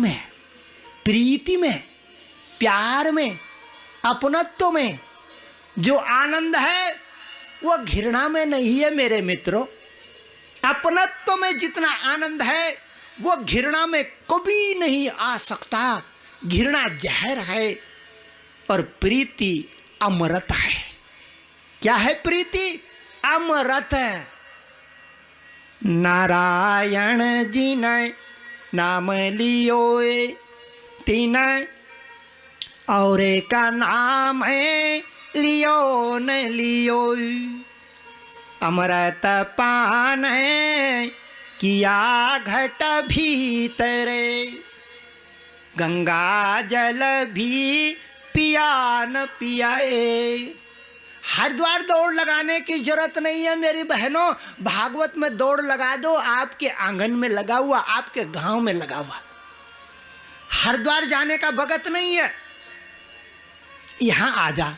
में, प्रीति में, प्यार में, अपनत्व में जो आनंद है वो घृणा में नहीं है मेरे मित्रों। अपनत्व में जितना आनंद है वो घृणा में कभी नहीं आ सकता। घृणा जहर है और प्रीति अमृत है। क्या है प्रीति? अमृत है। नारायण जी ने नाम लियो तीन और का नाम है लियो न लियो। अमृत पान किया घट भीतरे, गंगा जल भी पिया न पियाए। हरिद्वार दौड़ लगाने की जरूरत नहीं है मेरी बहनों। भागवत में दौड़ लगा दो, आपके आंगन में लगा हुआ, आपके गांव में लगा हुआ। हरिद्वार जाने का वक्त नहीं है। यहां आ जा,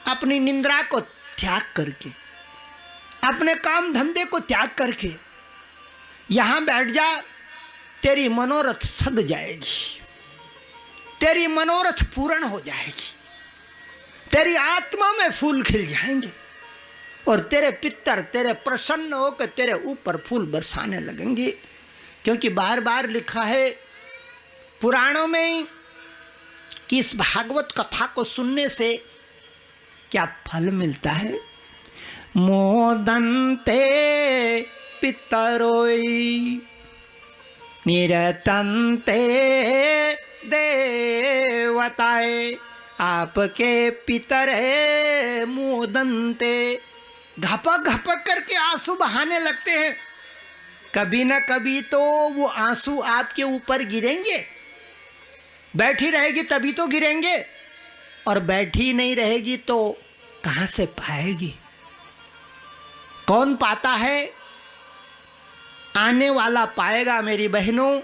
अपनी निंद्रा को त्याग करके, अपने काम धंधे को त्याग करके यहां बैठ जा। तेरी मनोरथ सद जाएगी, तेरी मनोरथ पूर्ण हो जाएगी, तेरी आत्मा में फूल खिल जाएंगे और तेरे पितर तेरे प्रसन्न होकर तेरे ऊपर फूल बरसाने लगेंगे। क्योंकि बार बार लिखा है पुराणों में कि इस भागवत कथा को सुनने से क्या फल मिलता है। मोदन्ते पितरोई निरतन्ते देवताए, आपके पितर है मोदन्ते। घपक घपक करके आंसू बहाने लगते हैं। कभी ना कभी तो वो आंसू आपके ऊपर गिरेंगे। बैठी रहेगी तभी तो गिरेंगे, और बैठी नहीं रहेगी तो कहां से पाएगी? कौन पाता है? आने वाला पाएगा मेरी बहनों।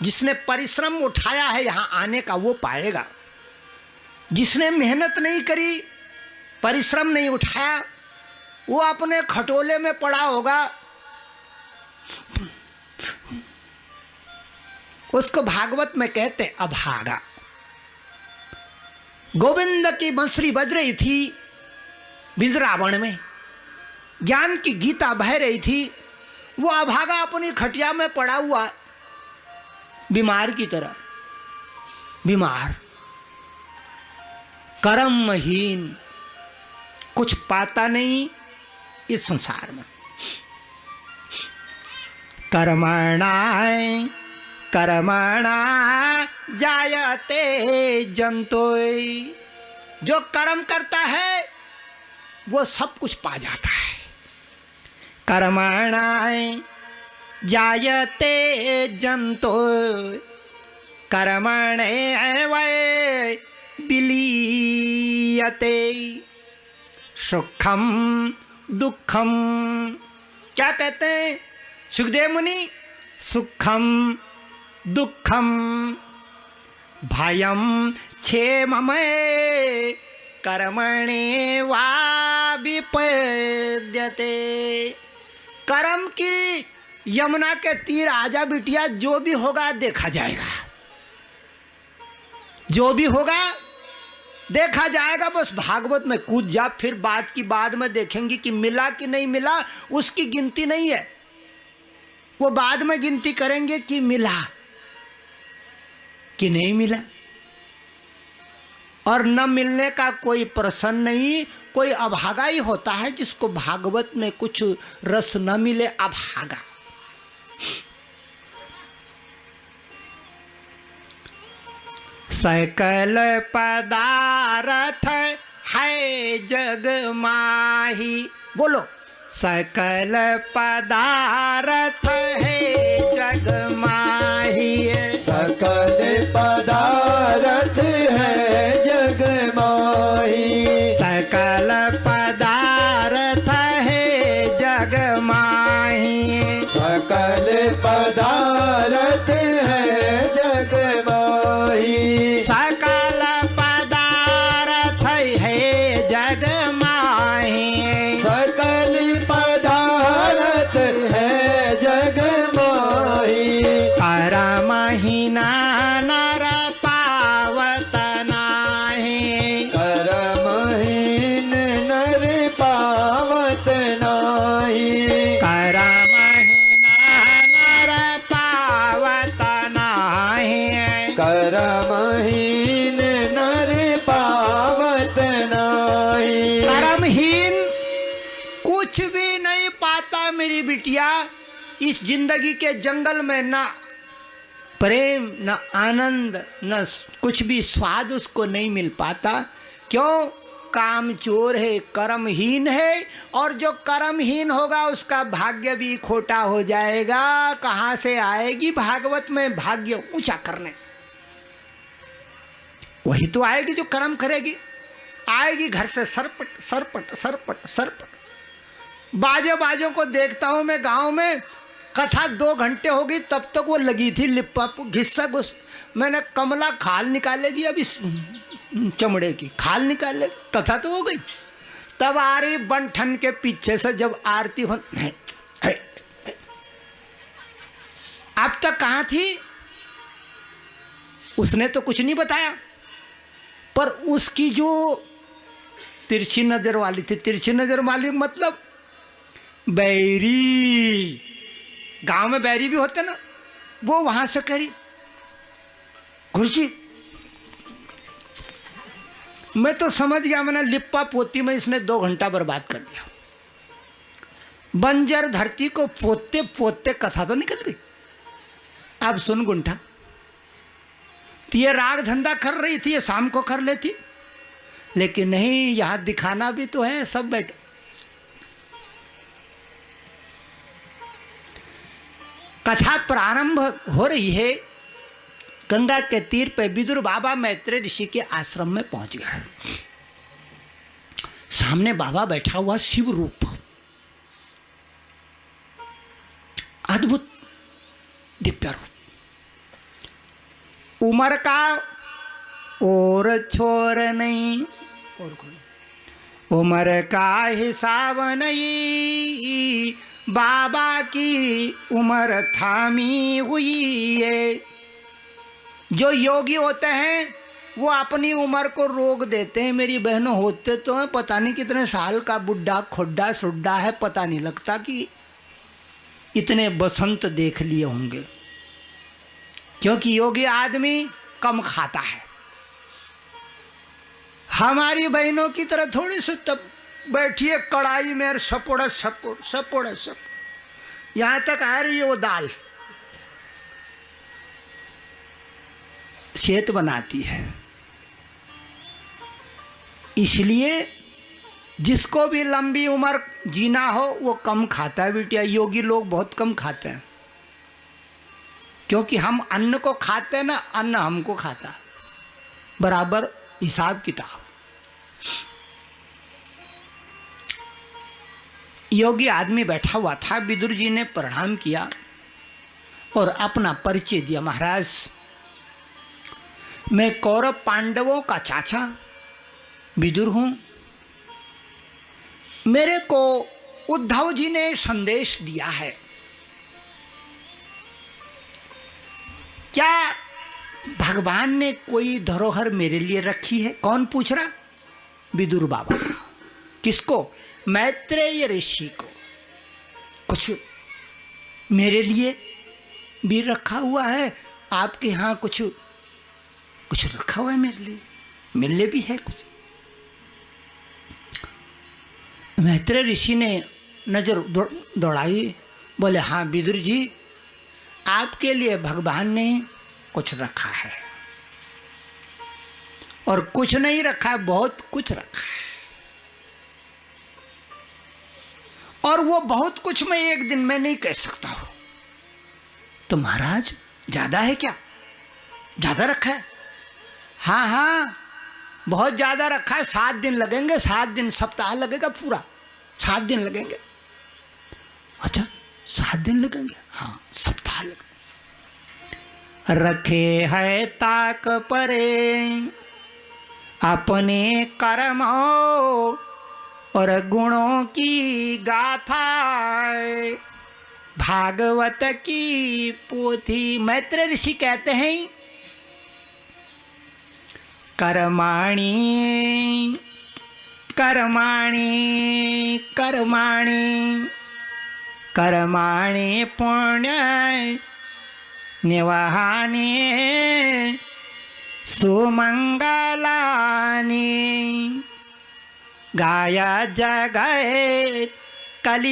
जिसने परिश्रम उठाया है यहां आने का वो पाएगा। जिसने मेहनत नहीं करी, परिश्रम नहीं उठाया, वो अपने खटोले में पड़ा होगा। उसको भागवत में कहते अभागा। गोविंद की बंसुरी बज रही थी बिंद्रावन में, ज्ञान की गीता बह रही थी, वो अभागा अपनी खटिया में पड़ा हुआ बीमार की तरह। बीमार, कर्महीन, कुछ पाता नहीं इस संसार में। कर्मणाय कर्मणा जायते जंतोय। जो कर्म करता है वो सब कुछ पा जाता है। कर्मणाय जायते जंतोय कर्मणे वै विलीयते। सुखम दुखम, क्या कहते हैं सुखदेव मुनि? सुखम दुखम भयम क्षेममय कर्मणे वा विपद्यते। कर्म की यमुना के तीर आजा बिटिया, जो भी होगा देखा जाएगा। जो भी होगा देखा जाएगा। बस भागवत में कूद जा, फिर बात की बाद में देखेंगे कि मिला कि नहीं मिला, उसकी गिनती नहीं है। वो बाद में गिनती करेंगे कि मिला कि नहीं मिला। और न मिलने का कोई प्रश्न नहीं। कोई अभागा ही होता है जिसको भागवत में कुछ रस न मिले, अभागा। सकल पदार्थ है जग माही। बोलो, सकल पदार्थ है जग माही। सकल पदार्थ है जग माही। सकल पदार्थ है जग माही। सकल पदार्थ है जग माही। सकल पदार्थ है जग माही। सकल पदार्थ है जग माही। हीना नर पावत नाहि। कर्महीन नर पावत नाही। कर्महीना नर पावत नाहि। कर्महीन नर पावत नाही। कर्महीन कुछ भी नहीं पाता मेरी बिटिया। इस जिंदगी के जंगल में ना प्रेम, न आनंद, न कुछ भी स्वाद उसको नहीं मिल पाता। क्यों? काम चोर है, कर्महीन है। और जो कर्महीन होगा उसका भाग्य भी खोटा हो जाएगा। कहाँ से आएगी भागवत में भाग्य ऊंचा करने? वही तो आएगी जो कर्म करेगी। आएगी घर से सरपट सरपट सरपट सरपट। बाजे बाजों को देखता हूं मैं गांव में, कथा 2 घंटे हो गई तब तक वो लगी थी लिप्पा घिस्सा घुस। मैंने कमला खाल निकालेगी अभी, चमड़े की खाल निकाले, कथा तो हो गई। तब आ रही बंठन के पीछे से जब आरती हो, अब तक कहाँ थी? उसने तो कुछ नहीं बताया, पर उसकी जो तिरछी नजर वाली थी, तिरछी नजर वाली मतलब बैरी, गांव में बैरी भी होते ना, वो वहां से करी गुरुजी। मैं तो समझ गया, मैंने लिप्पा पोती में इसने 2 घंटा बर्बाद कर दिया। बंजर धरती को पोते पोते कथा तो निकल गई। अब सुन गुंठा, तो ये राग धंधा कर रही थी, ये शाम को कर लेती, लेकिन नहीं, यहां दिखाना भी तो है। सब बैठे, कथा प्रारंभ हो रही है। गंगा के तीर पे विदुर बाबा मैत्रेय ऋषि के आश्रम में पहुंच गए। सामने बाबा बैठा हुआ, शिव रूप, अद्भुत दिव्य रूप। उम्र का और छोर नहीं, और उम्र का हिसाब नहीं, बाबा की उम्र थामी हुई है। जो योगी होते हैं वो अपनी उम्र को रोक देते हैं। मेरी बहनों, होते तो हैं पता नहीं कितने साल का, बुढ़ा खोड्डा सुड्डा है, पता नहीं लगता कि इतने बसंत देख लिए होंगे। क्योंकि योगी आदमी कम खाता है। हमारी बहनों की तरह थोड़ी सी तब बैठिए कढ़ाई में और सपोड़ा सपोड़ सपोड़ा सपोड़, यहाँ तक आ रही है वो दाल, सेहत बनाती है। इसलिए जिसको भी लंबी उम्र जीना हो वो कम खाता है बिटिया। योगी लोग बहुत कम खाते हैं, क्योंकि हम अन्न को खाते हैं ना, अन्न हमको खाता, बराबर हिसाब किताब। योगी आदमी बैठा हुआ था। विदुर जी ने प्रणाम किया और अपना परिचय दिया। महाराज, मैं कौरव पांडवों का चाचा विदुर हूं। मेरे को उद्धव जी ने संदेश दिया है। क्या भगवान ने कोई धरोहर मेरे लिए रखी है? कौन पूछ रहा? विदुर बाबा। किसको? मैत्रेय ऋषि को। कुछ मेरे लिए भी रखा हुआ है? आपके यहाँ कुछ रखा हुआ है मेरे लिए? मेरे लिए भी है कुछ। मैत्रेय ऋषि ने नजर दौड़ाई, बोले हाँ विदुर जी, आपके लिए भगवान ने कुछ रखा है। और कुछ नहीं रखा है, बहुत कुछ रखा है। और वो बहुत कुछ मैं एक दिन में नहीं कह सकता हूं। तो महाराज ज्यादा है क्या? ज्यादा रखा है? हाँ हाँ, बहुत ज्यादा रखा है। 7 दिन लगेंगे, 7 दिन, सप्ताह लगेगा पूरा, 7 दिन लगेंगे। अच्छा 7 दिन लगेंगे? हाँ, सप्ताह लगेंगे। रखे है ताक परे अपने कर्मों और गुणों की गाथा। भागवत की पोथी। मैत्रेय ऋषि कहते हैं कर्माणि कर्माणि कर्माणि कर्माणि पुण्य निवहानि सुमंगलानि गाया जगत कलि